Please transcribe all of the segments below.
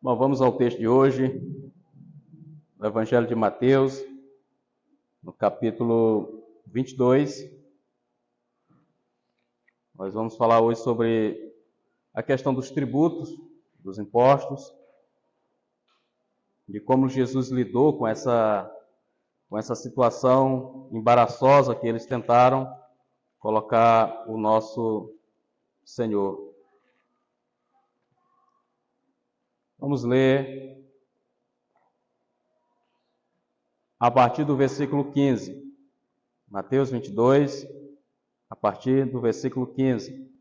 Bom, vamos ao texto de hoje, no Evangelho de Mateus, no capítulo 22. Nós vamos falar hoje sobre a questão dos tributos, dos impostos, de como Jesus lidou com essa situação embaraçosa que eles tentaram colocar o nosso Senhor. Vamos ler a partir do versículo 15. Mateus 22, a partir do versículo 15.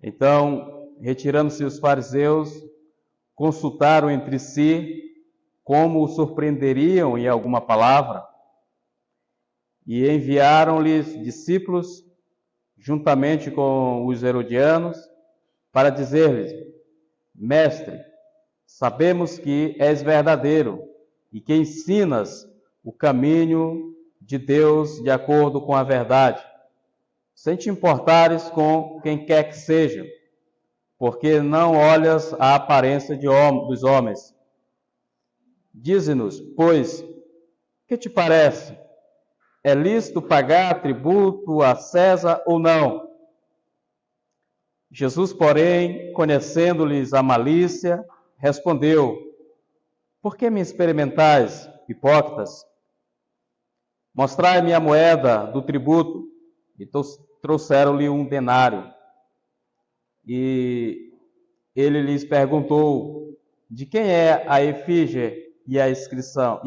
Então, retirando-se os fariseus, consultaram entre si como o surpreenderiam em alguma palavra, e enviaram-lhes discípulos, juntamente com os herodianos, para dizer-lhes: Mestre, sabemos que és verdadeiro e que ensinas o caminho de Deus de acordo com a verdade, sem te importares com quem quer que seja, porque não olhas a aparência dos homens. Dize-nos, pois, que te parece? É lícito pagar tributo a César ou não? Jesus, porém, conhecendo-lhes a malícia, respondeu: Por que me experimentais, hipócritas? Mostrai-me a moeda do tributo. E trouxeram-lhe um denário. E ele lhes perguntou: De quem é a efígie e a inscrição?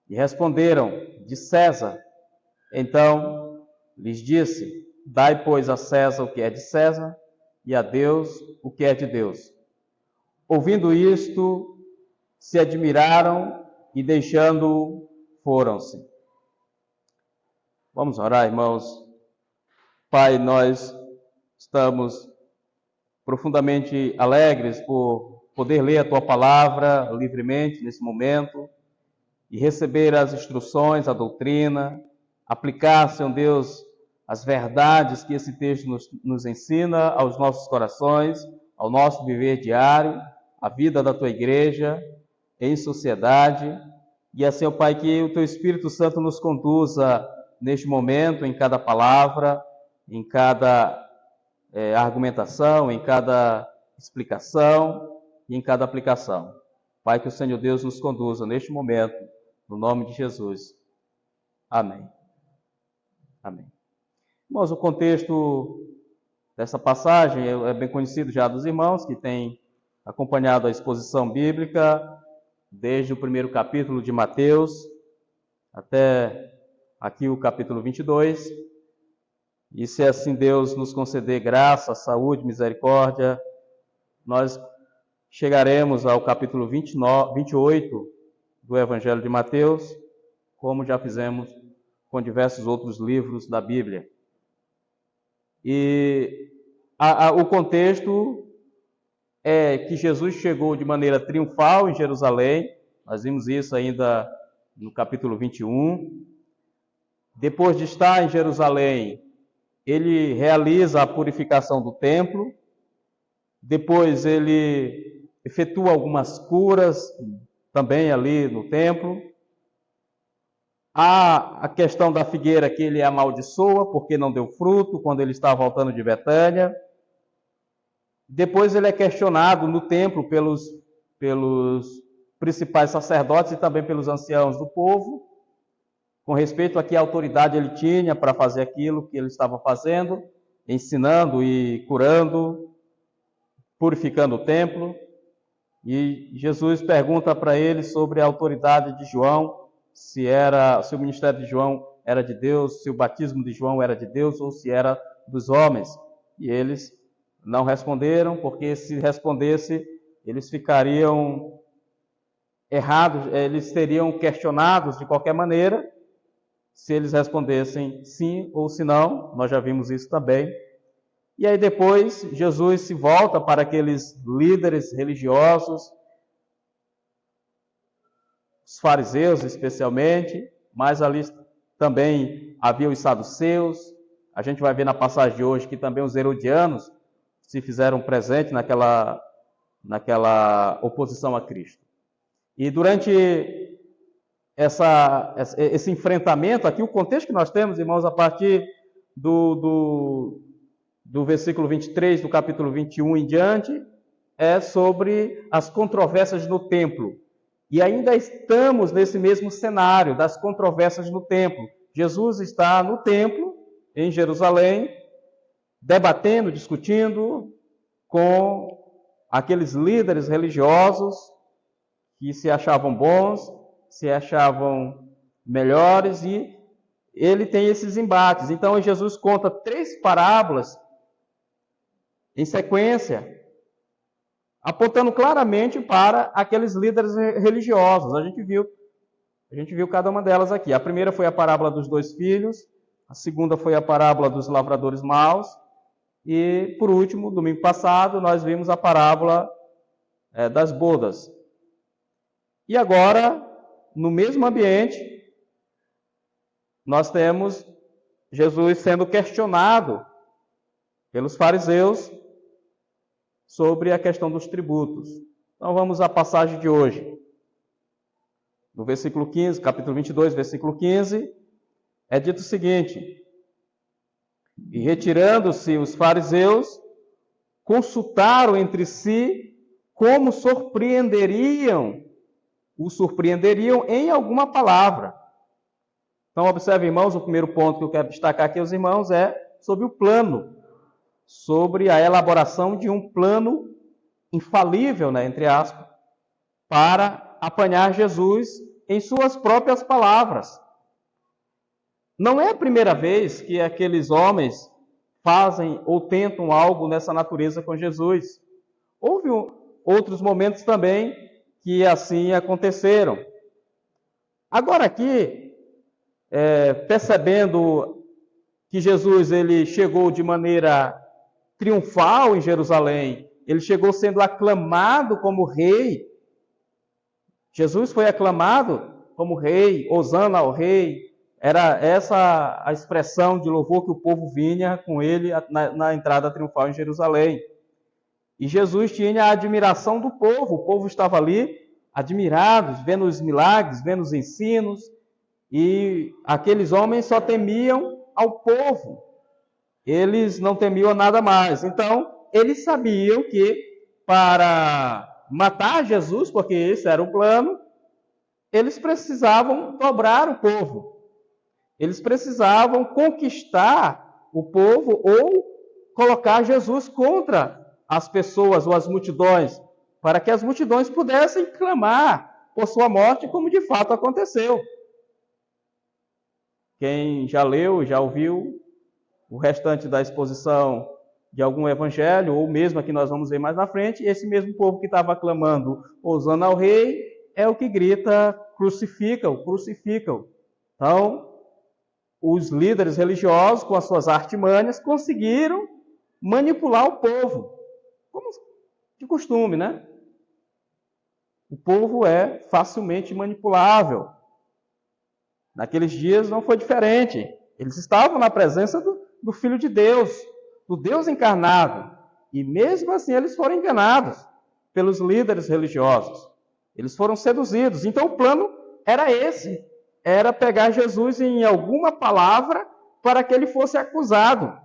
E responderam: De César. Então lhes disse: Dai, pois, a César o que é de César, e a Deus o que é de Deus. Ouvindo isto, se admiraram e, deixando-o, foram-se. Vamos orar, irmãos. Pai, nós estamos profundamente alegres por poder ler a Tua palavra livremente nesse momento e receber as instruções, a doutrina, aplicar, Senhor Deus, as verdades que esse texto nos ensina aos nossos corações, ao nosso viver diário, à vida da Tua igreja, em sociedade. E assim, ó Pai, que o Teu Espírito Santo nos conduza neste momento, em cada palavra, em cada argumentação, em cada explicação e em cada aplicação. Pai, que o Senhor Deus nos conduza neste momento, no nome de Jesus. Amém. Amém. Irmãos, o contexto dessa passagem é bem conhecido já dos irmãos que têm acompanhado a exposição bíblica desde o primeiro capítulo de Mateus até aqui o capítulo 22. E se assim Deus nos conceder graça, saúde, misericórdia, nós chegaremos ao capítulo 28 do Evangelho de Mateus, como já fizemos com diversos outros livros da Bíblia. E o contexto é que Jesus chegou de maneira triunfal em Jerusalém. Nós vimos isso ainda no capítulo 21. Depois de estar em Jerusalém, ele realiza a purificação do templo. Depois ele efetua algumas curas também ali no templo. Há a questão da figueira que ele amaldiçoa porque não deu fruto quando ele está voltando de Betânia. Depois ele é questionado no templo pelos principais sacerdotes e também pelos anciãos do povo, com respeito a que autoridade ele tinha para fazer aquilo que ele estava fazendo, ensinando e curando, purificando o templo. E Jesus pergunta para ele sobre a autoridade de João, se o ministério de João era de Deus, se o batismo de João era de Deus ou se era dos homens. E eles não responderam, porque se respondesse, eles ficariam errados, eles seriam questionados de qualquer maneira, se eles respondessem sim ou se não. Nós já vimos isso também. E aí depois Jesus se volta para aqueles líderes religiosos, os fariseus especialmente, mas ali também havia os saduceus. A gente vai ver na passagem de hoje que também os herodianos se fizeram presente naquela oposição a Cristo. E durante esse enfrentamento aqui, o contexto que nós temos, irmãos, a partir do versículo 23 do capítulo 21 em diante, é sobre as controvérsias no templo. E ainda estamos nesse mesmo cenário das controvérsias no templo. Jesus está no templo, em Jerusalém, debatendo, discutindo com aqueles líderes religiosos que se achavam bons, se achavam melhores, e ele tem esses embates. Então, Jesus conta 3 parábolas em sequência, apontando claramente para aqueles líderes religiosos. A gente viu cada uma delas aqui. A primeira foi a parábola dos 2 filhos, a segunda foi a parábola dos lavradores maus, e, por último, domingo passado, nós vimos a parábola das bodas. E agora, no mesmo ambiente, nós temos Jesus sendo questionado pelos fariseus sobre a questão dos tributos. Então vamos à passagem de hoje. No versículo 15, capítulo 22, versículo 15, é dito o seguinte: e retirando-se os fariseus, consultaram entre si como o surpreenderiam em alguma palavra. Então, observe, irmãos, o primeiro ponto que eu quero destacar aqui aos irmãos é sobre o plano, sobre a elaboração de um plano infalível, entre aspas, para apanhar Jesus em suas próprias palavras. Não é a primeira vez que aqueles homens fazem ou tentam algo nessa natureza com Jesus. Houve outros momentos também que assim aconteceram. Agora aqui, percebendo que Jesus ele chegou de maneira triunfal em Jerusalém, ele chegou sendo aclamado como rei. Jesus foi aclamado como rei, hosana ao rei. Era essa a expressão de louvor que o povo vinha com ele na entrada triunfal em Jerusalém. E Jesus tinha a admiração do povo. O povo estava ali admirados, vendo os milagres, vendo os ensinos. E aqueles homens só temiam ao povo. Eles não temiam nada mais. Então, eles sabiam que para matar Jesus, porque esse era o plano, eles precisavam dobrar o povo. Eles precisavam conquistar o povo ou colocar Jesus contra as pessoas ou as multidões, para que as multidões pudessem clamar por sua morte, como de fato aconteceu. Quem já leu, já ouviu o restante da exposição de algum evangelho, ou mesmo aqui nós vamos ver mais na frente, esse mesmo povo que estava clamando, hosana ao rei, é o que grita, crucifica-o, crucifica-o. Então, os líderes religiosos, com as suas artimanhas, conseguiram manipular o povo. Como de costume, né? O povo é facilmente manipulável. Naqueles dias não foi diferente. Eles estavam na presença do Filho de Deus, do Deus encarnado. E mesmo assim eles foram enganados pelos líderes religiosos. Eles foram seduzidos. Então o plano era esse. Era pegar Jesus em alguma palavra para que ele fosse acusado.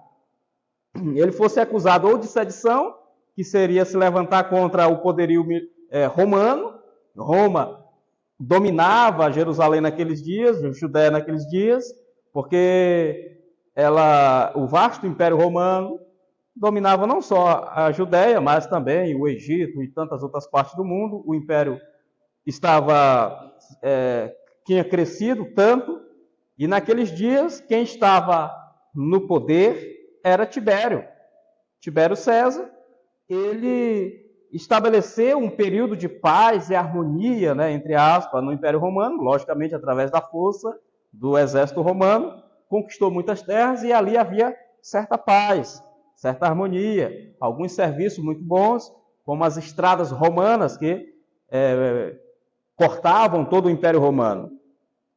Ele fosse acusado ou de sedição, que seria se levantar contra o poderio romano. Roma dominava Jerusalém naqueles dias, Judéia naqueles dias, porque o vasto Império Romano dominava não só a Judéia, mas também o Egito e tantas outras partes do mundo. O Império tinha crescido tanto, e naqueles dias quem estava no poder era Tibério. Tibério César, ele estabeleceu um período de paz e harmonia, entre aspas, no Império Romano, logicamente através da força do exército romano, conquistou muitas terras e ali havia certa paz, certa harmonia, alguns serviços muito bons, como as estradas romanas que cortavam todo o Império Romano,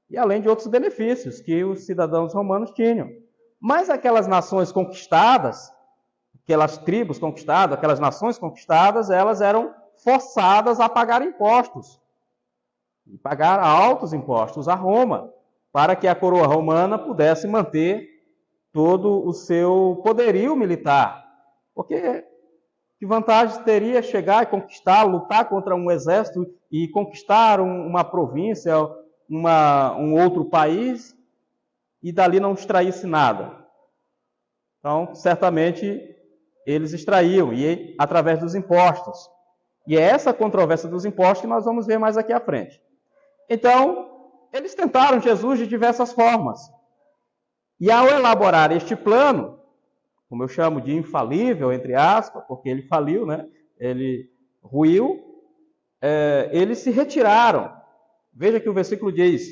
e além de outros benefícios que os cidadãos romanos tinham. Mas aquelas nações conquistadas, aquelas tribos conquistadas, aquelas nações conquistadas, elas eram forçadas a pagar impostos. E pagar altos impostos a Roma, para que a coroa romana pudesse manter todo o seu poderio militar. Porque que vantagem teria chegar e conquistar, lutar contra um exército e conquistar uma província, um outro país, e dali não extraísse nada? Então, certamente, eles extraíam, e através dos impostos. E é essa controvérsia dos impostos que nós vamos ver mais aqui à frente. Então, eles tentaram Jesus de diversas formas. E ao elaborar este plano, como eu chamo de infalível, entre aspas, porque ele faliu, né? Ele ruiu, eles se retiraram. Veja que o versículo diz: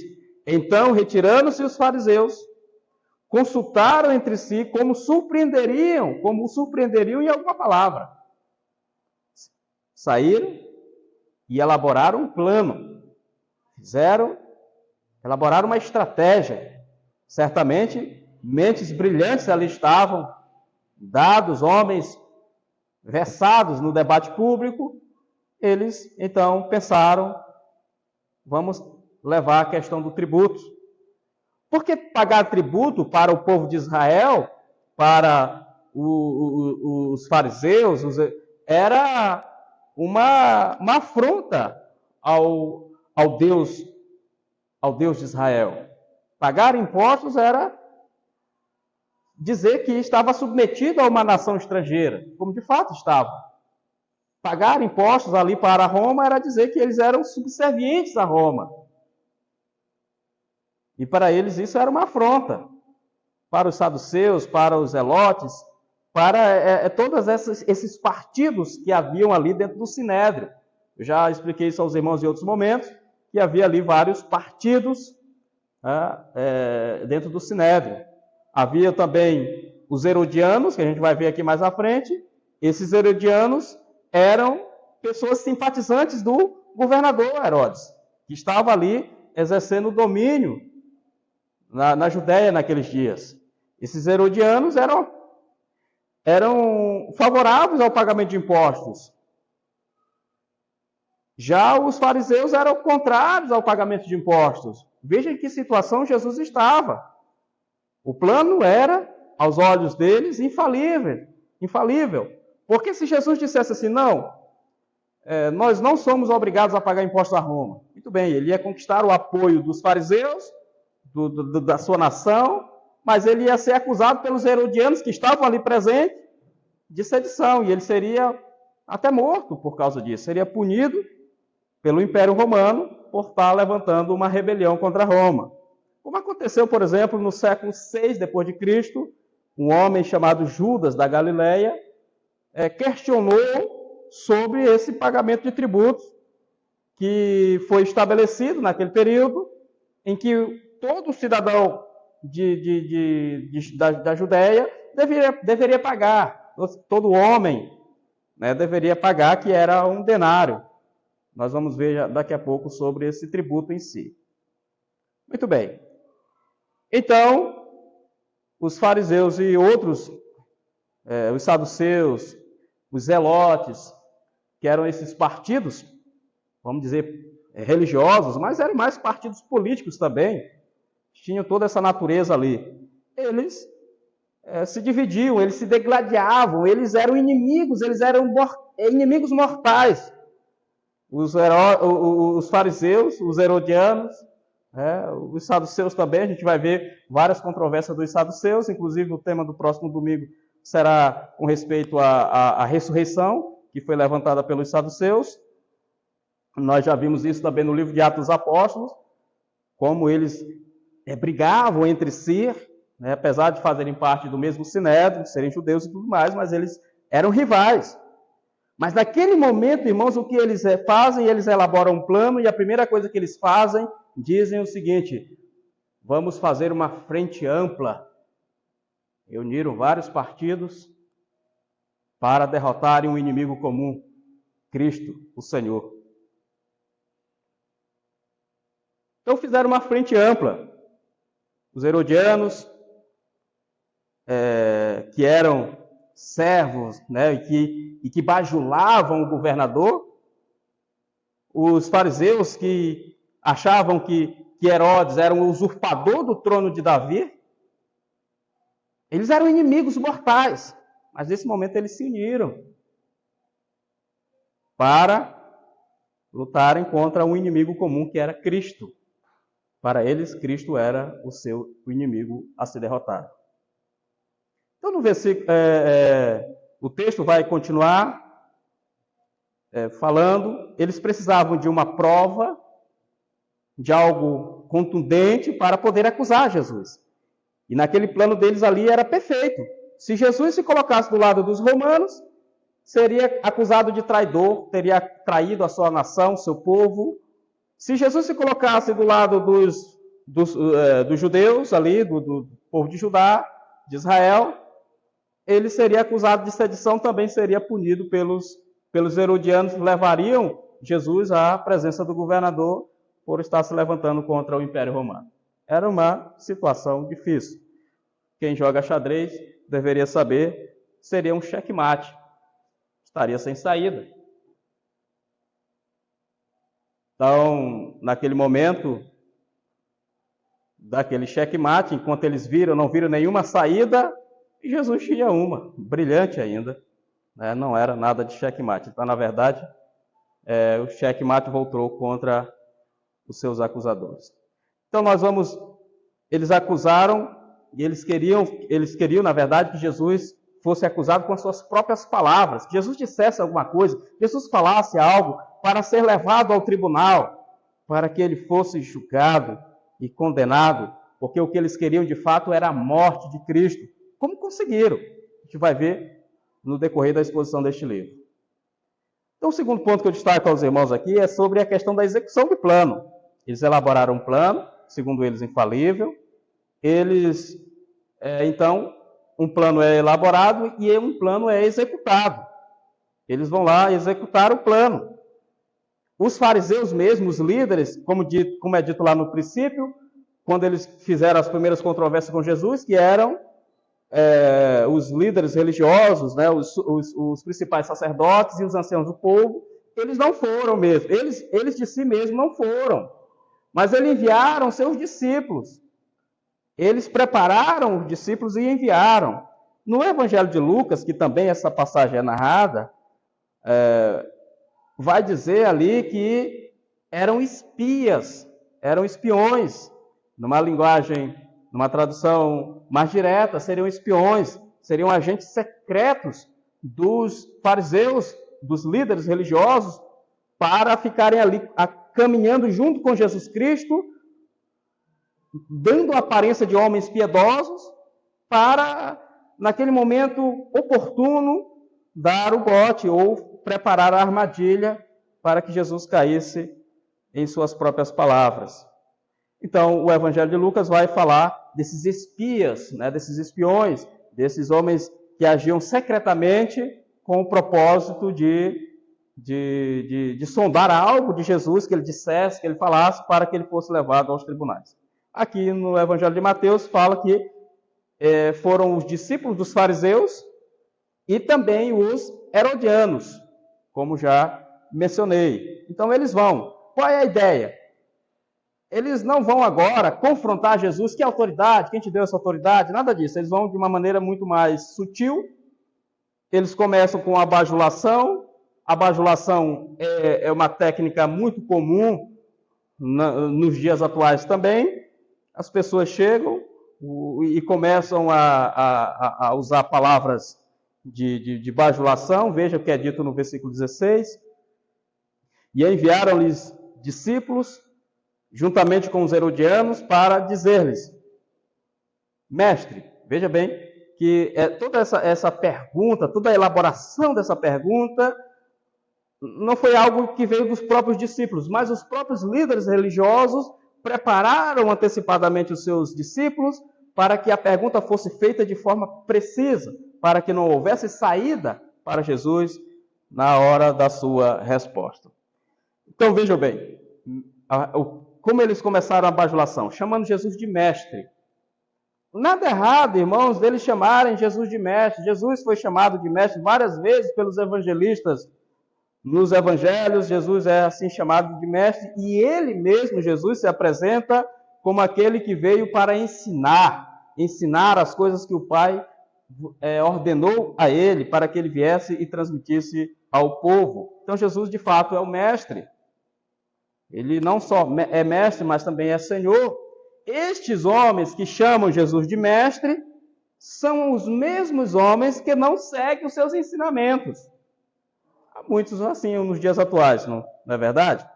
então, retirando-se os fariseus, consultaram entre si como o surpreenderiam em alguma palavra. Saíram e elaboraram um plano. Elaboraram uma estratégia. Certamente, mentes brilhantes ali estavam, dados, homens versados no debate público. Eles, então, pensaram: vamos levar a questão do tributo. Porque pagar tributo para o povo de Israel, para os fariseus, era uma afronta ao Deus de Israel. Pagar impostos era dizer que estava submetido a uma nação estrangeira, como de fato estava. Pagar impostos ali para Roma era dizer que eles eram subservientes a Roma. E para eles isso era uma afronta. Para os saduceus, para os zelotes, para todos esses partidos que haviam ali dentro do Sinédrio. Eu já expliquei isso aos irmãos em outros momentos, que havia ali vários partidos dentro do Sinédrio. Havia também os herodianos, que a gente vai ver aqui mais à frente. Esses herodianos eram pessoas simpatizantes do governador Herodes, que estava ali exercendo domínio na Judéia naqueles dias. Esses herodianos eram favoráveis ao pagamento de impostos. Já os fariseus eram contrários ao pagamento de impostos. Veja em que situação Jesus estava. O plano era, aos olhos deles, infalível. Porque se Jesus dissesse assim: não, nós não somos obrigados a pagar impostos a Roma. Muito bem, ele ia conquistar o apoio dos fariseus, da sua nação, mas ele ia ser acusado pelos herodianos que estavam ali presentes de sedição, e ele seria até morto por causa disso, seria punido pelo Império Romano por estar levantando uma rebelião contra Roma. Como aconteceu, por exemplo, no século VI depois de Cristo, um homem chamado Judas da Galileia questionou sobre esse pagamento de tributos que foi estabelecido naquele período, em que todo cidadão da Judéia deveria pagar, todo homem deveria pagar, que era um denário. Nós vamos ver daqui a pouco sobre esse tributo em si. Muito bem. Então, os fariseus e outros, os saduceus, os zelotes, que eram esses partidos, vamos dizer, religiosos, mas eram mais partidos políticos também, tinham toda essa natureza ali. Eles se dividiam, eles se degladiavam, eles eram inimigos, eles eram inimigos mortais. Os fariseus, os herodianos, os saduceus também, a gente vai ver várias controvérsias dos saduceus, inclusive o tema do próximo domingo será com respeito à ressurreição, que foi levantada pelos saduceus. Nós já vimos isso também no livro de Atos dos Apóstolos, como eles brigavam entre si, apesar de fazerem parte do mesmo sinédrio, de serem judeus e tudo mais, mas eles eram rivais. Mas naquele momento, irmãos, o que eles fazem? Eles elaboram um plano, e a primeira coisa que eles fazem, dizem o seguinte: vamos fazer uma frente ampla. Reuniram vários partidos para derrotarem um inimigo comum, Cristo, o Senhor. Então fizeram uma frente ampla. Os herodianos, que eram servos, né, e que bajulavam o governador. Os fariseus que achavam que Herodes era um usurpador do trono de Davi, eles eram inimigos mortais, mas nesse momento eles se uniram para lutarem contra um inimigo comum que era Cristo. Para eles, Cristo era o inimigo a ser derrotado. Então, no versículo, o texto vai continuar falando, eles precisavam de uma prova, de algo contundente para poder acusar Jesus. E naquele plano deles ali era perfeito. Se Jesus se colocasse do lado dos romanos, seria acusado de traidor, teria traído a sua nação, seu povo. Se Jesus se colocasse do lado dos judeus ali, do povo de Judá, de Israel, ele seria acusado de sedição, também seria punido pelos herodianos, que levariam Jesus à presença do governador por estar se levantando contra o Império Romano. Era uma situação difícil. Quem joga xadrez deveria saber, seria um xeque-mate. Estaria sem saída. Então, naquele momento, daquele xeque-mate, enquanto eles não viram nenhuma saída, e Jesus tinha uma, brilhante ainda. Não era nada de xeque-mate. Então, na verdade, o xeque-mate voltou contra os seus acusadores. Então, eles acusaram, e eles queriam, na verdade, que Jesus fosse acusado com as suas próprias palavras, que Jesus dissesse alguma coisa, que Jesus falasse algo para ser levado ao tribunal, para que ele fosse julgado e condenado, porque o que eles queriam de fato era a morte de Cristo. Como conseguiram? A gente vai ver no decorrer da exposição deste livro. Então, o segundo ponto que eu destaco aos irmãos aqui é sobre a questão da execução do plano. Eles elaboraram um plano, segundo eles, infalível. Então, um plano é elaborado e um plano é executado. Eles vão lá executar o plano. Os fariseus mesmo, os líderes, como é dito lá no princípio, quando eles fizeram as primeiras controvérsias com Jesus, que eram os líderes religiosos, né, os principais sacerdotes e os anciãos do povo, eles não foram mesmo. Eles de si mesmos não foram. Mas eles enviaram seus discípulos. Eles prepararam os discípulos e enviaram. No Evangelho de Lucas, que também essa passagem é narrada, vai dizer ali que eram espias, eram espiões. Numa tradução mais direta, seriam espiões, seriam agentes secretos dos fariseus, dos líderes religiosos, para ficarem ali caminhando junto com Jesus Cristo, dando a aparência de homens piedosos, para, naquele momento oportuno, dar o bote ou preparar a armadilha para que Jesus caísse em suas próprias palavras. Então, o Evangelho de Lucas vai falar desses espias, né, desses espiões, desses homens que agiam secretamente com o propósito de sondar algo de Jesus, que ele dissesse, que ele falasse, para que ele fosse levado aos tribunais. Aqui no Evangelho de Mateus fala que foram os discípulos dos fariseus e também os herodianos, como já mencionei. Então eles vão. Qual é a ideia? Eles não vão agora confrontar Jesus. Que autoridade? Quem te deu essa autoridade? Nada disso. Eles vão de uma maneira muito mais sutil. Eles começam com a bajulação. A bajulação é uma técnica muito comum nos dias atuais também. As pessoas chegam e começam a usar palavras de bajulação. Veja o que é dito no versículo 16. E enviaram-lhes discípulos, juntamente com os herodianos, para dizer-lhes: mestre, veja bem, que toda essa pergunta, toda a elaboração dessa pergunta, não foi algo que veio dos próprios discípulos, mas os próprios líderes religiosos prepararam antecipadamente os seus discípulos para que a pergunta fosse feita de forma precisa, para que não houvesse saída para Jesus na hora da sua resposta. Então, vejam bem, como eles começaram a bajulação, chamando Jesus de mestre. Nada errado, irmãos, deles chamarem Jesus de mestre. Jesus foi chamado de mestre várias vezes pelos evangelistas. Nos evangelhos, Jesus é assim chamado de mestre, e ele mesmo, Jesus, se apresenta como aquele que veio para ensinar as coisas que o Pai ordenou a ele, para que ele viesse e transmitisse ao povo. Então, Jesus, de fato, é o mestre. Ele não só é mestre, mas também é Senhor. Estes homens que chamam Jesus de mestre são os mesmos homens que não seguem os seus ensinamentos. Há muitos assim nos dias atuais, não é verdade?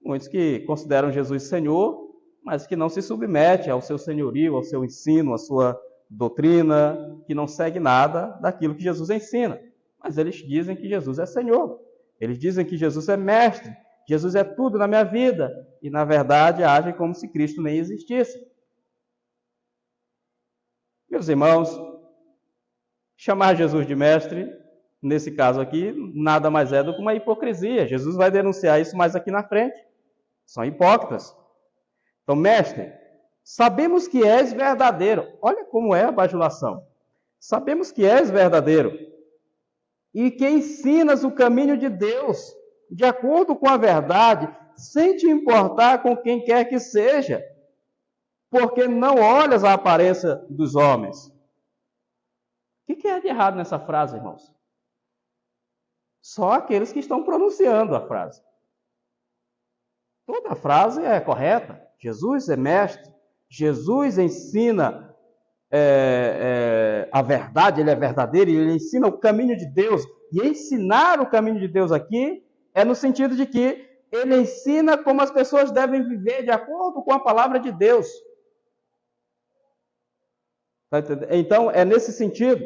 Muitos que consideram Jesus Senhor, mas que não se submete ao seu senhorio, ao seu ensino, à sua doutrina, que não segue nada daquilo que Jesus ensina. Mas eles dizem que Jesus é Senhor. Eles dizem que Jesus é mestre. Jesus é tudo na minha vida. E, na verdade, agem como se Cristo nem existisse. Meus irmãos, chamar Jesus de mestre, nesse caso aqui, nada mais é do que uma hipocrisia. Jesus vai denunciar isso mais aqui na frente. São hipócritas. Então, mestre, sabemos que és verdadeiro. Olha como é a bajulação. Sabemos que és verdadeiro e que ensinas o caminho de Deus, de acordo com a verdade, sem te importar com quem quer que seja, porque não olhas a aparência dos homens. O que é de errado nessa frase, irmãos? Só aqueles que estão pronunciando a frase. Toda a frase é correta. Jesus é mestre. Jesus ensina a verdade, ele é verdadeiro, ele ensina o caminho de Deus. E ensinar o caminho de Deus aqui é no sentido de que ele ensina como as pessoas devem viver de acordo com a palavra de Deus. Tá entendendo? Então, é nesse sentido.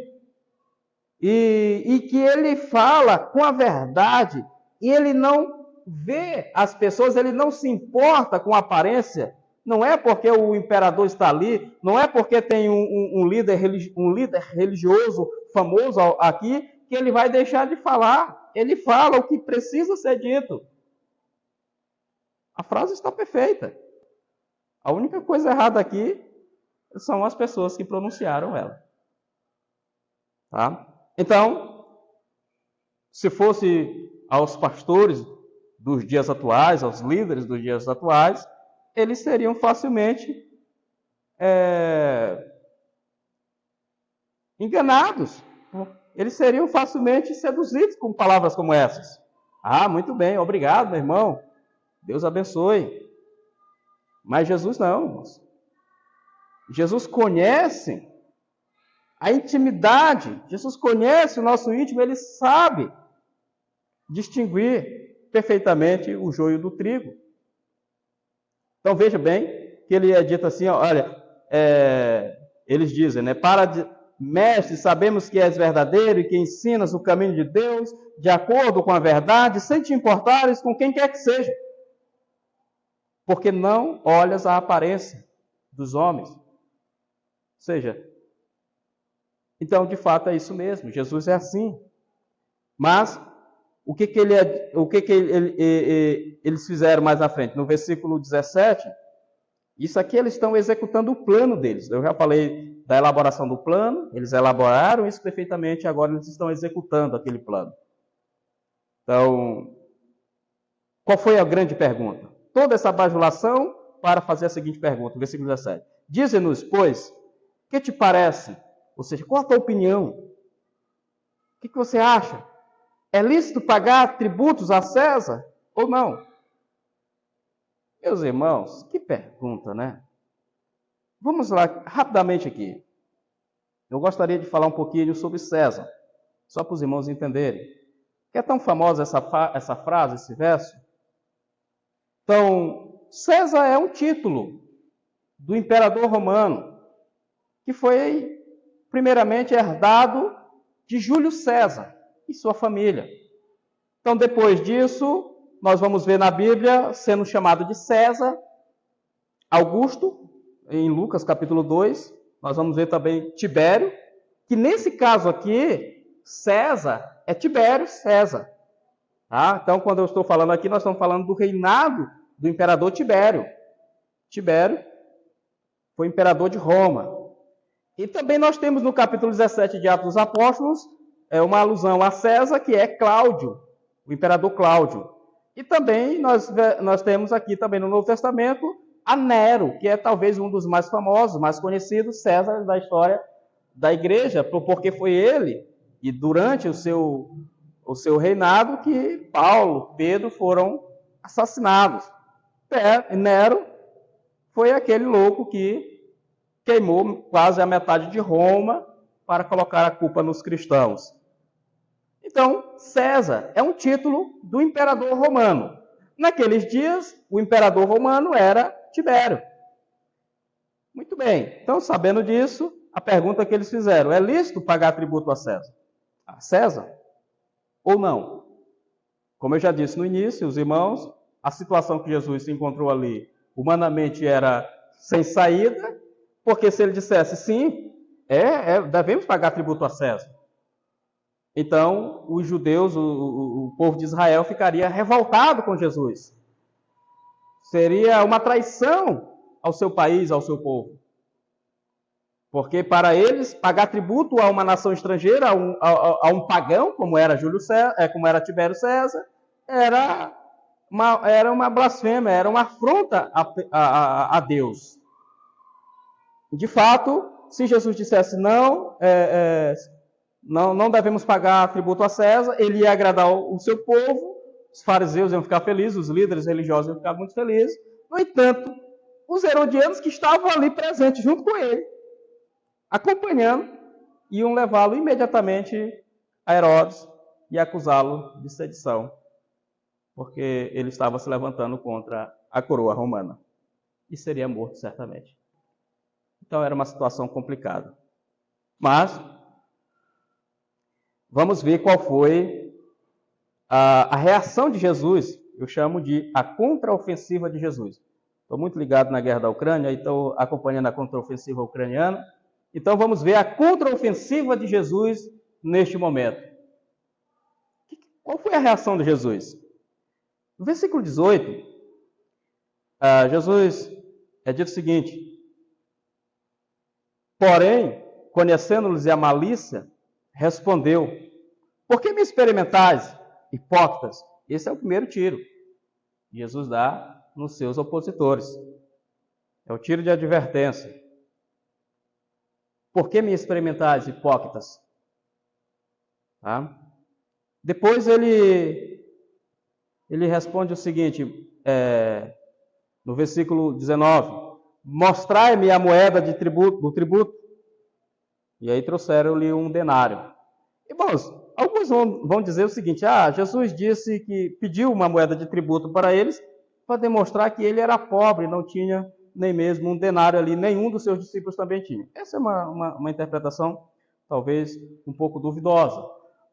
E que ele fala com a verdade, e ele não vê as pessoas, ele não se importa com a aparência. Não é porque o imperador está ali, não é porque tem um líder religioso famoso aqui, que ele vai deixar de falar. Ele fala o que precisa ser dito. A frase está perfeita. A única coisa errada aqui são as pessoas que pronunciaram ela. Tá? Então, se fosse aos pastores dos dias atuais, aos líderes dos dias atuais, eles seriam facilmente enganados. Eles seriam facilmente seduzidos com palavras como essas. Ah, muito bem, obrigado, meu irmão. Deus abençoe. Mas Jesus não, irmãos. Jesus conhece a intimidade. Jesus conhece o nosso íntimo, ele sabe distinguir perfeitamente o joio do trigo. Então veja bem que ele é dito assim, olha, eles dizem, né? Mestre, sabemos que és verdadeiro e que ensinas o caminho de Deus de acordo com a verdade, sem te importares com quem quer que seja. Porque não olhas a aparência dos homens. Ou seja, então de fato é isso mesmo, Jesus é assim. Mas o que eles fizeram mais na frente? No versículo 17, isso aqui eles estão executando o plano deles. Eu já falei da elaboração do plano, eles elaboraram isso perfeitamente, agora eles estão executando aquele plano. Então, qual foi a grande pergunta? Toda essa bajulação para fazer a seguinte pergunta, versículo 17. Dize-nos, pois, que te parece? Ou seja, qual a tua opinião? O que você acha? É lícito pagar tributos a César ou não? Meus irmãos, que pergunta, né? Vamos lá, rapidamente aqui. Eu gostaria de falar um pouquinho sobre César, só para os irmãos entenderem. Que é tão famosa essa frase, esse verso? Então, César é um título do imperador romano, que foi primeiramente herdado de Júlio César e sua família. Então, depois disso, nós vamos ver na Bíblia sendo chamado de César, Augusto, em Lucas capítulo 2. Nós vamos ver também Tibério, que nesse caso aqui, César é Tibério César. Tá? Então, quando eu estou falando aqui, nós estamos falando do reinado do imperador Tibério. Tibério foi imperador de Roma. E também nós temos no capítulo 17 de Atos dos Apóstolos uma alusão a César, que é Cláudio, o imperador Cláudio. E também nós temos aqui também no Novo Testamento a Nero, que é talvez um dos mais famosos, mais conhecidos César da história da igreja, porque foi ele, e durante o seu reinado, que Paulo, Pedro foram assassinados. Nero foi aquele louco que queimou quase a metade de Roma para colocar a culpa nos cristãos. Então, César é um título do imperador romano. Naqueles dias, o imperador romano era Tibério. Muito bem. Então, sabendo disso, a pergunta que eles fizeram: é lícito pagar tributo a César? A César? Ou não? Como eu já disse no início, os irmãos, a situação que Jesus se encontrou ali, humanamente era sem saída, porque se ele dissesse sim, devemos pagar tributo a César. Então, os judeus, o povo de Israel, ficaria revoltado com Jesus. Seria uma traição ao seu país, ao seu povo. Porque para eles, pagar tributo a uma nação estrangeira, a um pagão, como era Tibério César, era uma blasfêmia, era uma afronta a Deus. De fato, se Jesus dissesse não devemos pagar tributo a César, ele ia agradar o seu povo, os fariseus iam ficar felizes, os líderes religiosos iam ficar muito felizes. No entanto, os herodianos que estavam ali presentes junto com ele, acompanhando, iam levá-lo imediatamente a Herodes e acusá-lo de sedição, porque ele estava se levantando contra a coroa romana e seria morto certamente. Então era uma situação complicada. Mas vamos ver qual foi a reação de Jesus. Eu chamo de a contraofensiva de Jesus. Estou muito ligado na guerra da Ucrânia e estou acompanhando a contraofensiva ucraniana. Então vamos ver a contraofensiva de Jesus neste momento. Qual foi a reação de Jesus? No versículo 18, Jesus é dito o seguinte: porém, conhecendo-lhes a malícia, respondeu: por que me experimentais, hipócritas? Esse é o primeiro tiro que Jesus dá nos seus opositores. É o tiro de advertência. Por que me experimentais, hipócritas? Tá? Depois ele responde o seguinte, no versículo 19: mostrai-me a moeda do tributo. E aí trouxeram-lhe um denário. Irmãos, alguns vão dizer o seguinte: Jesus disse que pediu uma moeda de tributo para eles para demonstrar que ele era pobre, não tinha nem mesmo um denário ali, nenhum dos seus discípulos também tinha. Essa é uma interpretação talvez um pouco duvidosa.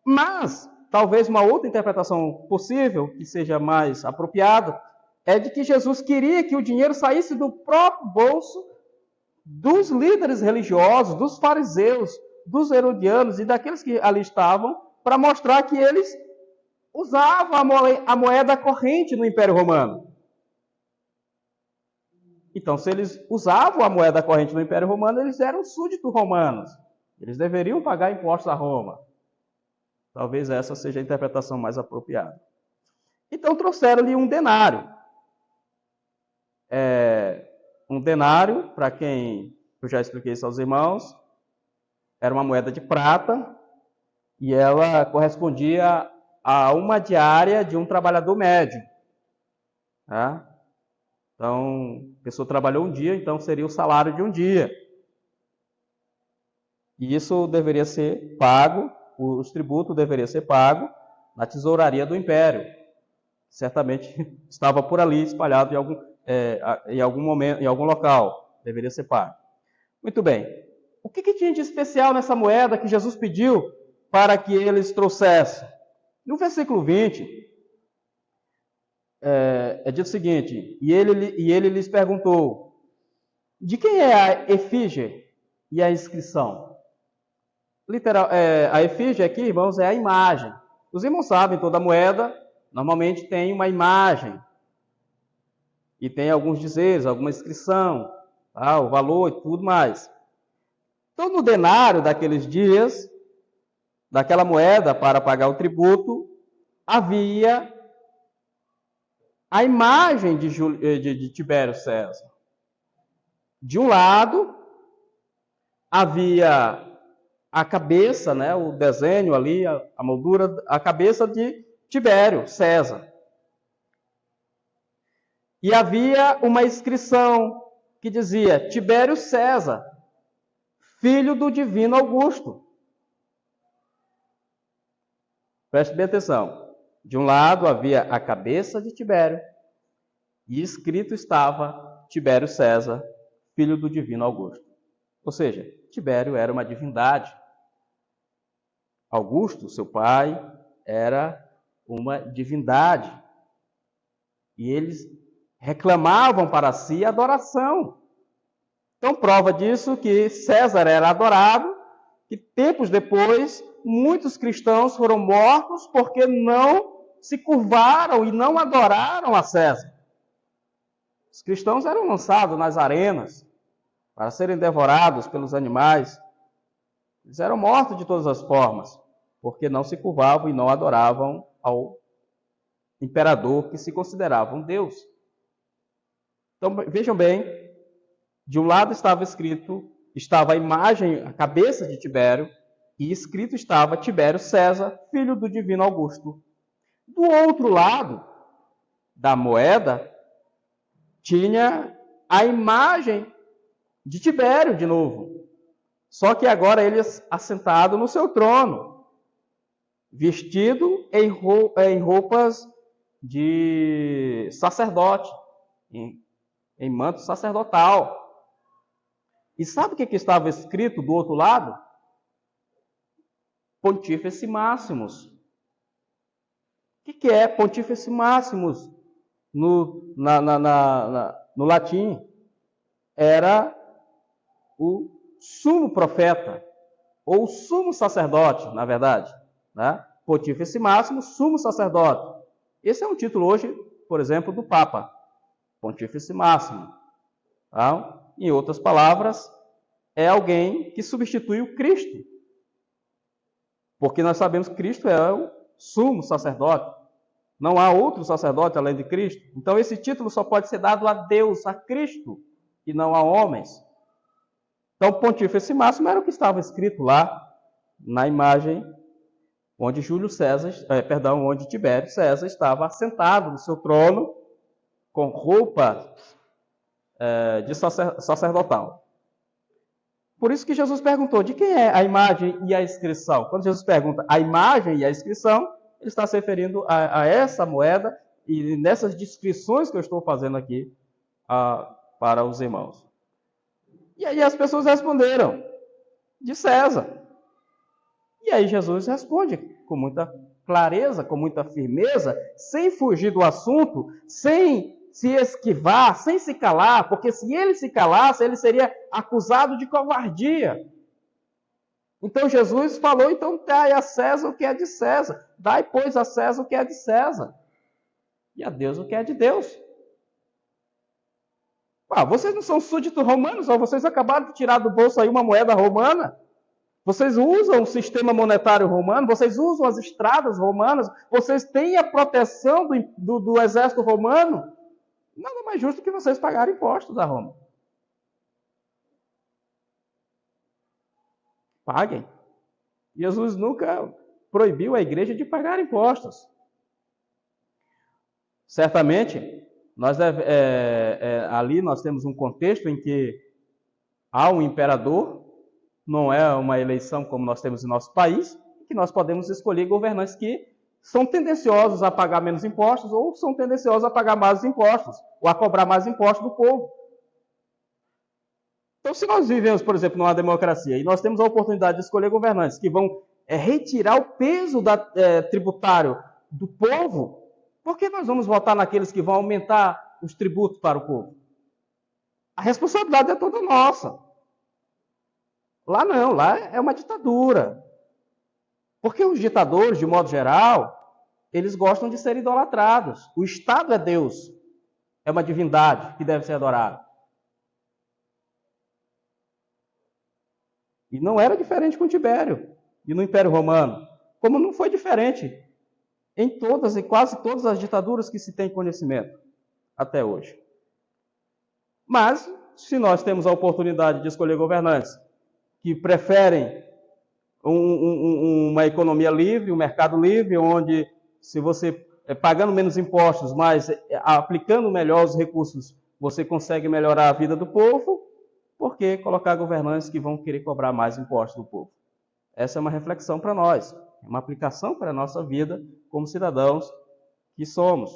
Mas, talvez uma outra interpretação possível, que seja mais apropriada, é de que Jesus queria que o dinheiro saísse do próprio bolso dos líderes religiosos, dos fariseus, dos herodianos e daqueles que ali estavam, para mostrar que eles usavam a moeda corrente no Império Romano. Então, se eles usavam a moeda corrente no Império Romano, eles eram súditos romanos. Eles deveriam pagar impostos a Roma. Talvez essa seja a interpretação mais apropriada. Então, trouxeram-lhe um denário. Um denário, para quem eu já expliquei isso aos irmãos, era uma moeda de prata e ela correspondia a uma diária de um trabalhador médio. Tá? Então, a pessoa trabalhou um dia, então seria o salário de um dia. E isso deveria ser pago, os tributos deveriam ser pagos na tesouraria do Império. Certamente estava por ali, espalhado em algum momento, em algum local. Deveria ser pago. Muito bem. O que tinha de especial nessa moeda que Jesus pediu para que eles trouxessem? No versículo 20, é dito o seguinte: e ele lhes perguntou: de quem é a efígie e a inscrição? A efígie aqui, irmãos, é a imagem. Os irmãos sabem, toda moeda normalmente tem uma imagem e tem alguns dizeres, alguma inscrição, o valor e tudo mais. Então, no denário daqueles dias, daquela moeda para pagar o tributo, havia a imagem de Tibério César. De um lado, havia a cabeça, né, o desenho ali, a moldura, a cabeça de Tibério César. E havia uma inscrição que dizia Tibério César, filho do divino Augusto. Preste bem atenção. De um lado havia a cabeça de Tibério e escrito estava Tibério César, filho do divino Augusto. Ou seja, Tibério era uma divindade. Augusto, seu pai, era uma divindade. E eles reclamavam para si adoração. Então, prova disso que César era adorado, que tempos depois, muitos cristãos foram mortos porque não se curvaram e não adoraram a César. Os cristãos eram lançados nas arenas para serem devorados pelos animais. Eles eram mortos de todas as formas, porque não se curvavam e não adoravam ao imperador que se considerava um Deus. Então, vejam bem, de um lado estava a imagem, a cabeça de Tibério, e escrito estava Tibério César, filho do divino Augusto. Do outro lado da moeda, tinha a imagem de Tibério de novo. Só que agora ele assentado no seu trono, vestido em roupas de sacerdote, em manto sacerdotal. E sabe o que estava escrito do outro lado? Pontífice Maximus. O que é Pontífice Maximus no latim? Era o sumo profeta, ou sumo sacerdote, na verdade. Né? Pontífice Maximus, sumo sacerdote. Esse é um título hoje, por exemplo, do Papa. Pontífice Máximo. Tá? Em outras palavras, é alguém que substitui o Cristo. Porque nós sabemos que Cristo é o sumo sacerdote. Não há outro sacerdote além de Cristo. Então esse título só pode ser dado a Deus, a Cristo, e não a homens. Então Pontífice Máximo era o que estava escrito lá na imagem onde onde Tibério César estava assentado no seu trono com roupa de sacerdotal. Por isso que Jesus perguntou, de quem é a imagem e a inscrição? Quando Jesus pergunta a imagem e a inscrição, ele está se referindo a essa moeda e nessas descrições que eu estou fazendo aqui para os irmãos. E aí as pessoas responderam, de César. E aí Jesus responde com muita clareza, com muita firmeza, sem fugir do assunto, sem se esquivar, sem se calar, porque se ele se calasse, ele seria acusado de covardia. Então Jesus falou, então dai a César o que é de César, dai, pois, a César o que é de César, e a Deus o que é de Deus. Vocês não são súditos romanos, ou vocês acabaram de tirar do bolso aí uma moeda romana? Vocês usam o sistema monetário romano, vocês usam as estradas romanas, vocês têm a proteção do exército romano. Nada mais justo que vocês pagarem impostos a Roma. Paguem. Jesus nunca proibiu a igreja de pagar impostos. Certamente, ali nós temos um contexto em que há um imperador, não é uma eleição como nós temos em nosso país, que nós podemos escolher governantes que são tendenciosos a pagar menos impostos ou são tendenciosos a pagar mais impostos ou a cobrar mais impostos do povo. Então, se nós vivemos, por exemplo, numa democracia e nós temos a oportunidade de escolher governantes que vão retirar o peso tributário do povo, por que nós vamos votar naqueles que vão aumentar os tributos para o povo? A responsabilidade é toda nossa. Lá não, lá é uma ditadura. Porque os ditadores, de modo geral, eles gostam de ser idolatrados. O Estado é Deus, é uma divindade que deve ser adorada. E não era diferente com Tibério e no Império Romano, como não foi diferente em todas e quase todas as ditaduras que se tem conhecimento até hoje. Mas, se nós temos a oportunidade de escolher governantes que preferem uma economia livre, um mercado livre, onde se você, pagando menos impostos, mas aplicando melhor os recursos, você consegue melhorar a vida do povo, por que colocar governantes que vão querer cobrar mais impostos do povo? Essa é uma reflexão para nós, é uma aplicação para a nossa vida como cidadãos que somos.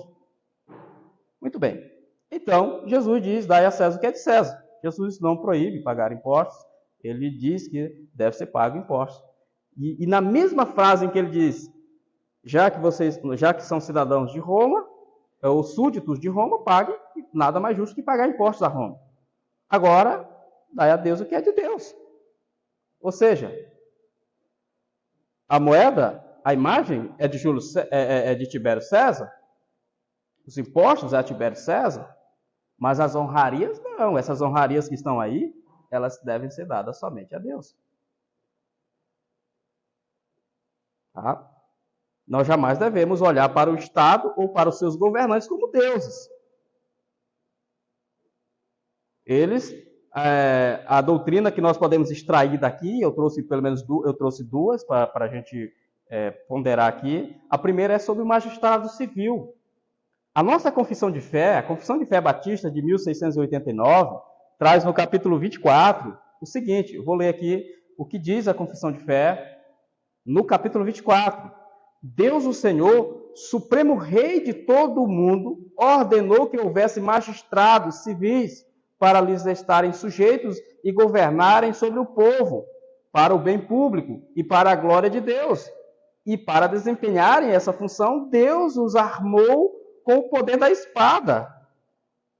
Muito bem. Então, Jesus diz, dai a César o que é de César. Jesus não proíbe pagar impostos, ele diz que deve ser pago impostos. E na mesma frase em que ele diz, já que são cidadãos de Roma, ou súditos de Roma, paguem, nada mais justo que pagar impostos a Roma. Agora, dai a Deus o que é de Deus. Ou seja, a moeda, a imagem é de Tibério César, os impostos é a Tibério César, mas as honrarias não. Essas honrarias que estão aí, elas devem ser dadas somente a Deus. Tá? Nós jamais devemos olhar para o Estado ou para os seus governantes como deuses. A doutrina que nós podemos extrair daqui, eu trouxe duas para a gente ponderar aqui. A primeira é sobre o magistrado civil. A nossa confissão de fé, a Confissão de Fé Batista de 1689, traz no capítulo 24 o seguinte, eu vou ler aqui o que diz a Confissão de Fé no capítulo 24. Deus, o Senhor, Supremo Rei de todo o mundo, ordenou que houvesse magistrados civis para lhes estarem sujeitos e governarem sobre o povo, para o bem público e para a glória de Deus. E para desempenharem essa função, Deus os armou com o poder da espada,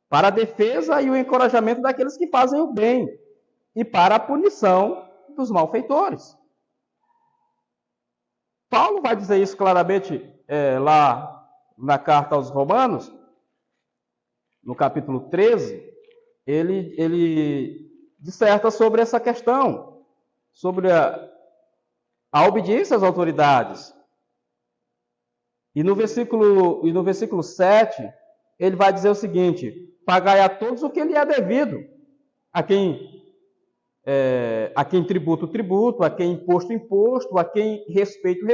para a defesa e o encorajamento daqueles que fazem o bem, e para a punição dos malfeitores. Paulo vai dizer isso claramente lá na carta aos Romanos, no capítulo 13, ele disserta sobre essa questão, sobre a obediência às autoridades. E no versículo 7, ele vai dizer o seguinte, pagai a todos o que lhe é devido, a quem tributo, tributo, a quem imposto, a quem respeito,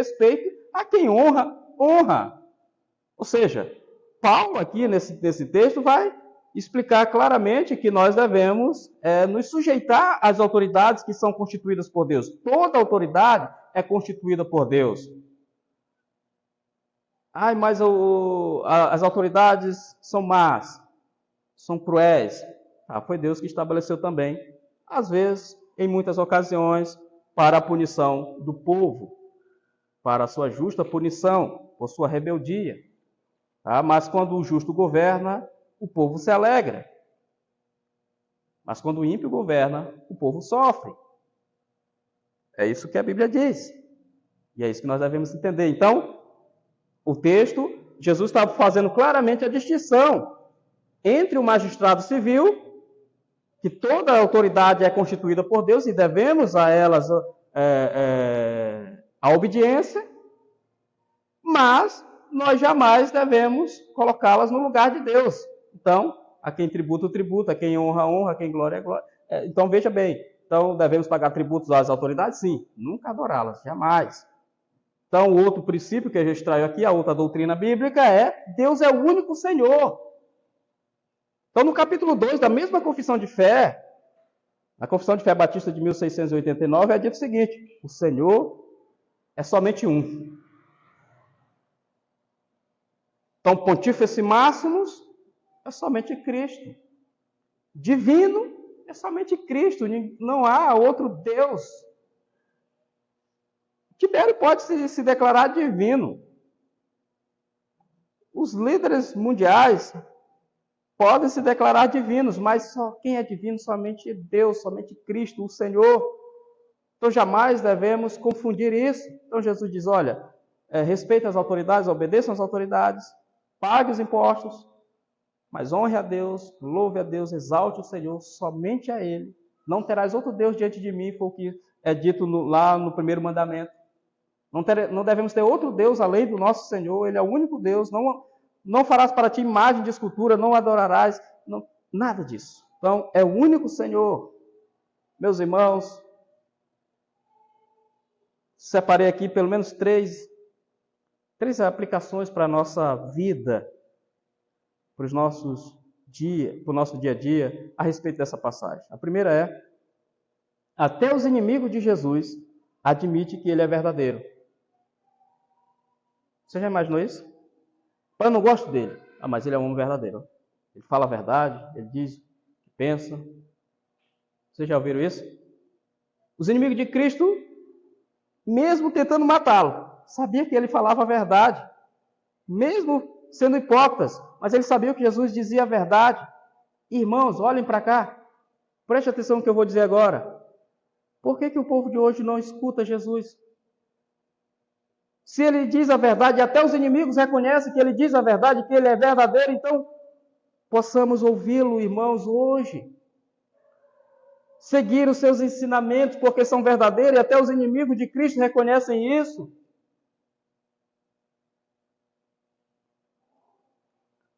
a quem honra. Ou seja, Paulo aqui nesse texto vai explicar claramente que nós devemos nos sujeitar às autoridades que são constituídas por Deus. Toda autoridade é constituída por Deus. Mas as autoridades são más, são cruéis. Foi Deus que estabeleceu também, às vezes, em muitas ocasiões, para a punição do povo, para a sua justa punição, por sua rebeldia. Mas quando o justo governa, o povo se alegra. Mas quando o ímpio governa, o povo sofre. É isso que a Bíblia diz. E é isso que nós devemos entender. Então, o texto, Jesus estava fazendo claramente a distinção entre o magistrado civil, que toda a autoridade é constituída por Deus e devemos a elas a obediência, mas nós jamais devemos colocá-las no lugar de Deus. Então, a quem tributo, tributo, a quem honra, a quem glória, glória. Então, veja bem, então devemos pagar tributos às autoridades? Sim, nunca adorá-las, jamais. Então, o outro princípio que a gente extraiu aqui, a outra doutrina bíblica é Deus é o único Senhor. Então, no capítulo 2 da mesma Confissão de Fé, a Confissão de Fé Batista de 1689, é dito o seguinte, o Senhor é somente um. Então, Pontífice Máximos é somente Cristo. Divino é somente Cristo, não há outro Deus. Tibério pode se declarar divino. Os líderes mundiais podem se declarar divinos, mas só quem é divino somente Deus, somente Cristo, o Senhor. Então jamais devemos confundir isso. Então Jesus diz, olha, respeite as autoridades, obedeçam às autoridades, pague os impostos, mas honre a Deus, louve a Deus, exalte o Senhor, somente a Ele. Não terás outro Deus diante de mim, foi o que é dito lá no primeiro mandamento. Não devemos ter outro Deus além do nosso Senhor. Ele é o único Deus. Não farás para ti imagem de escultura, não adorarás. Não, nada disso. Então, é o único Senhor. Meus irmãos, separei aqui pelo menos três aplicações para a nossa vida, para o nosso dia a dia, a respeito dessa passagem. A primeira é: até os inimigos de Jesus admitem que ele é verdadeiro. Você já imaginou isso? Eu não gosto dele. Mas ele é um homem verdadeiro. Ele fala a verdade, ele diz o que pensa. Vocês já ouviram isso? Os inimigos de Cristo, mesmo tentando matá-lo, sabia que ele falava a verdade, mesmo sendo hipócritas, mas ele sabia que Jesus dizia a verdade. Irmãos, olhem para cá, preste atenção no que eu vou dizer agora. Por que o povo de hoje não escuta Jesus? Se ele diz a verdade, até os inimigos reconhecem que ele diz a verdade, que ele é verdadeiro, então possamos ouvi-lo, irmãos, hoje. Seguir os seus ensinamentos, porque são verdadeiros, e até os inimigos de Cristo reconhecem isso.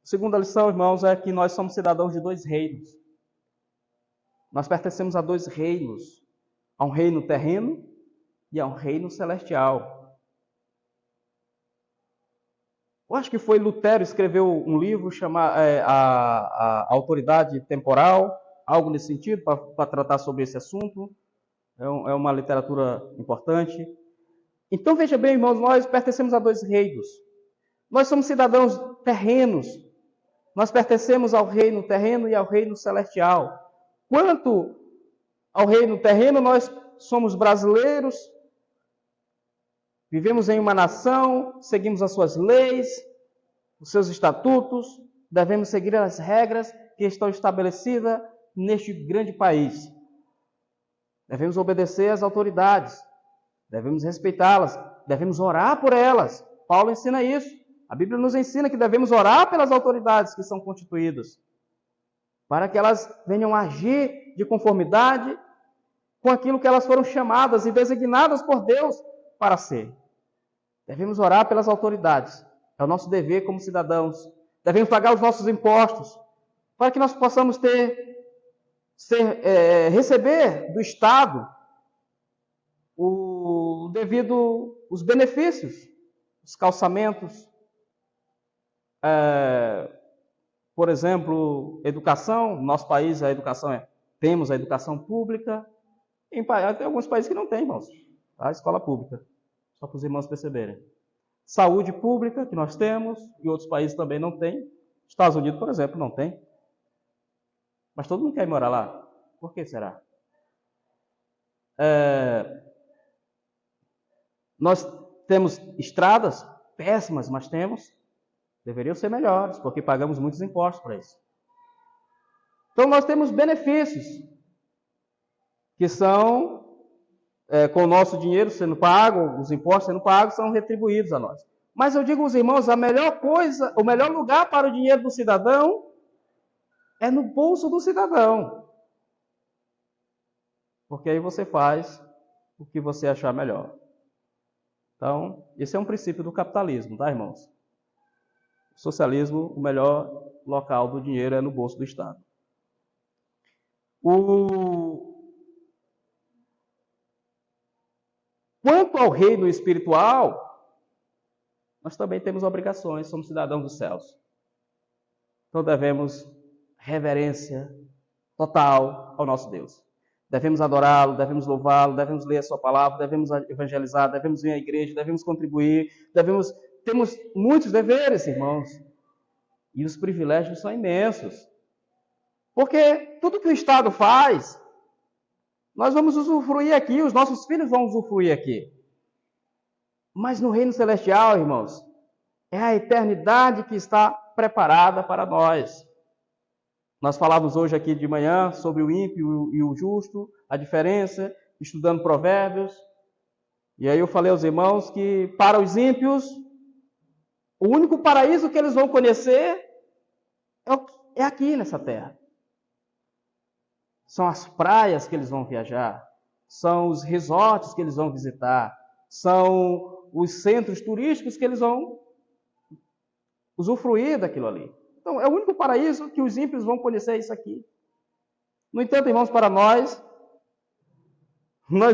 A segunda lição, irmãos, é que nós somos cidadãos de dois reinos. Nós pertencemos a dois reinos. A um reino terreno e a um reino celestial. Eu acho que foi Lutero que escreveu um livro chamado a Autoridade Temporal, algo nesse sentido, para tratar sobre esse assunto. É uma literatura importante. Então, veja bem, irmãos, nós pertencemos a dois reinos. Nós somos cidadãos terrenos. Nós pertencemos ao reino terreno e ao reino celestial. Quanto ao reino terreno, nós somos brasileiros, vivemos em uma nação, seguimos as suas leis, os seus estatutos, devemos seguir as regras que estão estabelecidas neste grande país. Devemos obedecer às autoridades, devemos respeitá-las, devemos orar por elas. Paulo ensina isso. A Bíblia nos ensina que devemos orar pelas autoridades que são constituídas, para que elas venham agir de conformidade com aquilo que elas foram chamadas e designadas por Deus para ser. Devemos orar pelas autoridades. É o nosso dever como cidadãos. Devemos pagar os nossos impostos, para que nós possamos receber do Estado os benefícios, os calçamentos, por exemplo, educação. No nosso país, temos a educação pública. Tem alguns países que não tem, irmãos, a escola pública, só para os irmãos perceberem. Saúde pública, que nós temos, e outros países também não tem. Estados Unidos, por exemplo, não tem. Mas todo mundo quer morar lá. Por que será? Nós temos estradas péssimas, mas temos. Deveriam ser melhores, porque pagamos muitos impostos para isso. Então, nós temos benefícios que são, com o nosso dinheiro sendo pago, os impostos sendo pagos, são retribuídos a nós. Mas eu digo aos irmãos, a melhor coisa, o melhor lugar para o dinheiro do cidadão é no bolso do cidadão. Porque aí você faz o que você achar melhor. Então, esse é um princípio do capitalismo, tá, irmãos? O socialismo, o melhor local do dinheiro é no bolso do Estado. Quanto ao reino espiritual, nós também temos obrigações, somos cidadãos dos céus. Então devemos reverência total ao nosso Deus. Devemos adorá-lo, devemos louvá-lo, devemos ler a sua palavra, devemos evangelizar, devemos vir à igreja, devemos contribuir, temos muitos deveres, irmãos. E os privilégios são imensos. Porque tudo que o Estado faz, nós vamos usufruir aqui, os nossos filhos vão usufruir aqui. Mas no reino celestial, irmãos, é a eternidade que está preparada para nós. Nós falávamos hoje aqui de manhã sobre o ímpio e o justo, a diferença, estudando Provérbios. E aí eu falei aos irmãos que para os ímpios, o único paraíso que eles vão conhecer é aqui nessa terra. São as praias que eles vão viajar, são os resorts que eles vão visitar, são os centros turísticos que eles vão usufruir daquilo ali. Então, é o único paraíso que os ímpios vão conhecer isso aqui. No entanto, irmãos, para nós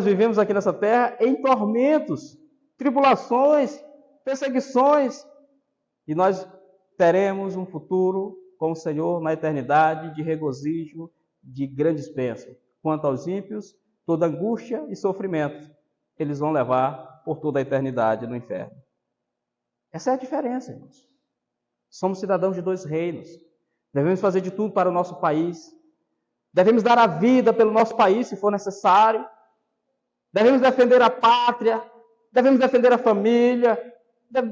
vivemos aqui nessa terra em tormentos, tribulações, perseguições, e nós teremos um futuro com o Senhor na eternidade de regozijo, de grandes bênçãos. Quanto aos ímpios, toda angústia e sofrimento eles vão levar por toda a eternidade no inferno. Essa é a diferença, irmãos. Somos cidadãos de dois reinos. Devemos fazer de tudo para o nosso país. Devemos dar a vida pelo nosso país, se for necessário. Devemos defender a pátria. Devemos defender a família.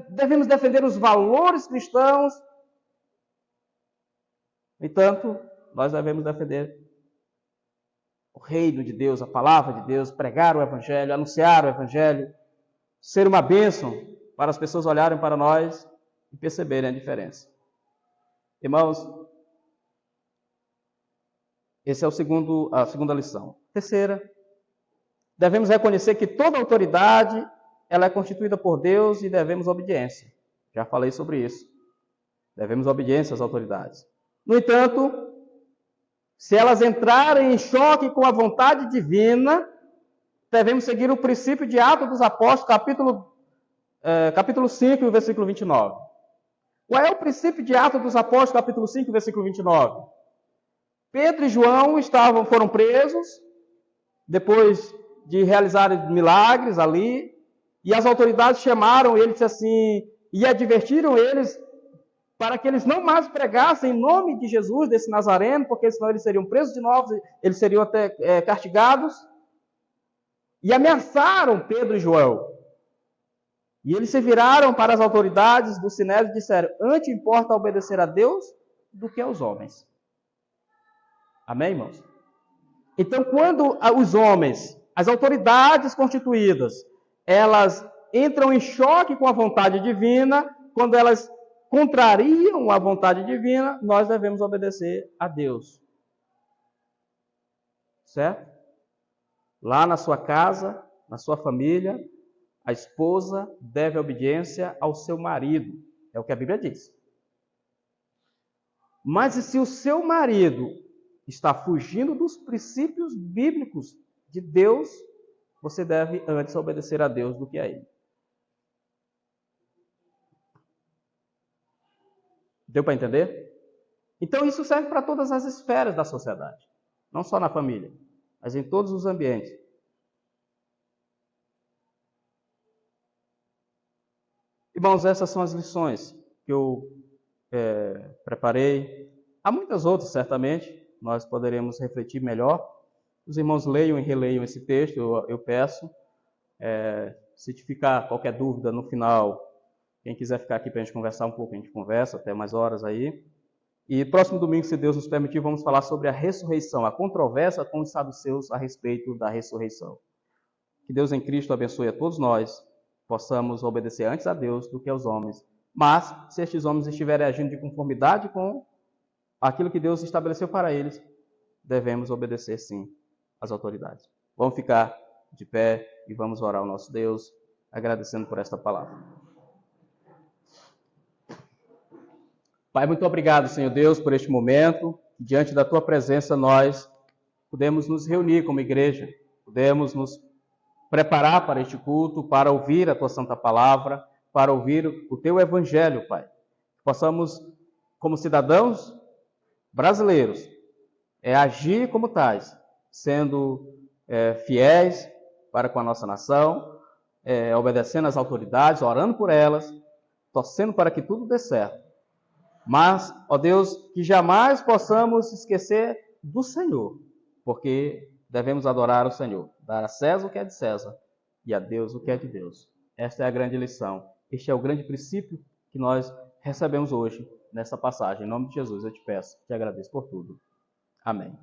Devemos defender os valores cristãos. No entanto, nós devemos defender o reino de Deus, a palavra de Deus, pregar o Evangelho, anunciar o Evangelho, ser uma bênção para as pessoas olharem para nós e perceberem a diferença. Irmãos, essa é a segunda lição. Terceira, devemos reconhecer que toda autoridade ela é constituída por Deus e devemos obediência. Já falei sobre isso. Devemos obediência às autoridades. No entanto, se elas entrarem em choque com a vontade divina, devemos seguir o princípio de Atos dos Apóstolos, capítulo 5, versículo 29. Qual é o princípio de Atos dos Apóstolos, capítulo 5, versículo 29? Pedro e João foram presos, depois de realizarem milagres ali, e as autoridades chamaram eles assim, e advertiram eles para que eles não mais pregassem em nome de Jesus, desse Nazareno, porque senão eles seriam presos de novo, eles seriam até castigados. E ameaçaram Pedro e João. E eles se viraram para as autoridades do Sinédrio e disseram: antes importa obedecer a Deus do que aos homens. Amém, irmãos? Então, quando os homens, as autoridades constituídas, elas entram em choque com a vontade divina, quando elas contrariam a vontade divina, nós devemos obedecer a Deus. Certo? Lá na sua casa, na sua família, a esposa deve obediência ao seu marido. É o que a Bíblia diz. Mas se o seu marido está fugindo dos princípios bíblicos de Deus, você deve antes obedecer a Deus do que a ele. Deu para entender? Então isso serve para todas as esferas da sociedade. Não só na família, mas em todos os ambientes. Irmãos, essas são as lições que eu preparei. Há muitas outras, certamente, nós poderemos refletir melhor. Os irmãos leiam e releiam esse texto, eu peço. Se ficar qualquer dúvida no final, quem quiser ficar aqui para a gente conversar um pouco, a gente conversa até mais horas aí. E próximo domingo, se Deus nos permitir, vamos falar sobre a ressurreição, a controvérsia com os saduceus a respeito da ressurreição. Que Deus em Cristo abençoe a todos nós, possamos obedecer antes a Deus do que aos homens. Mas, se estes homens estiverem agindo de conformidade com aquilo que Deus estabeleceu para eles, devemos obedecer sim às autoridades. Vamos ficar de pé e vamos orar ao nosso Deus, agradecendo por esta palavra. Pai, muito obrigado, Senhor Deus, por este momento. Diante da Tua presença, nós podemos nos reunir como igreja, podemos nos preparar para este culto, para ouvir a Tua Santa Palavra, para ouvir o Teu Evangelho, Pai. Possamos, como cidadãos brasileiros, agir como tais, sendo fiéis para com a nossa nação, obedecendo às autoridades, orando por elas, torcendo para que tudo dê certo. Mas, ó Deus, que jamais possamos esquecer do Senhor, porque devemos adorar o Senhor, dar a César o que é de César e a Deus o que é de Deus. Esta é a grande lição, este é o grande princípio que nós recebemos hoje nessa passagem. Em nome de Jesus eu te peço, te agradeço por tudo. Amém.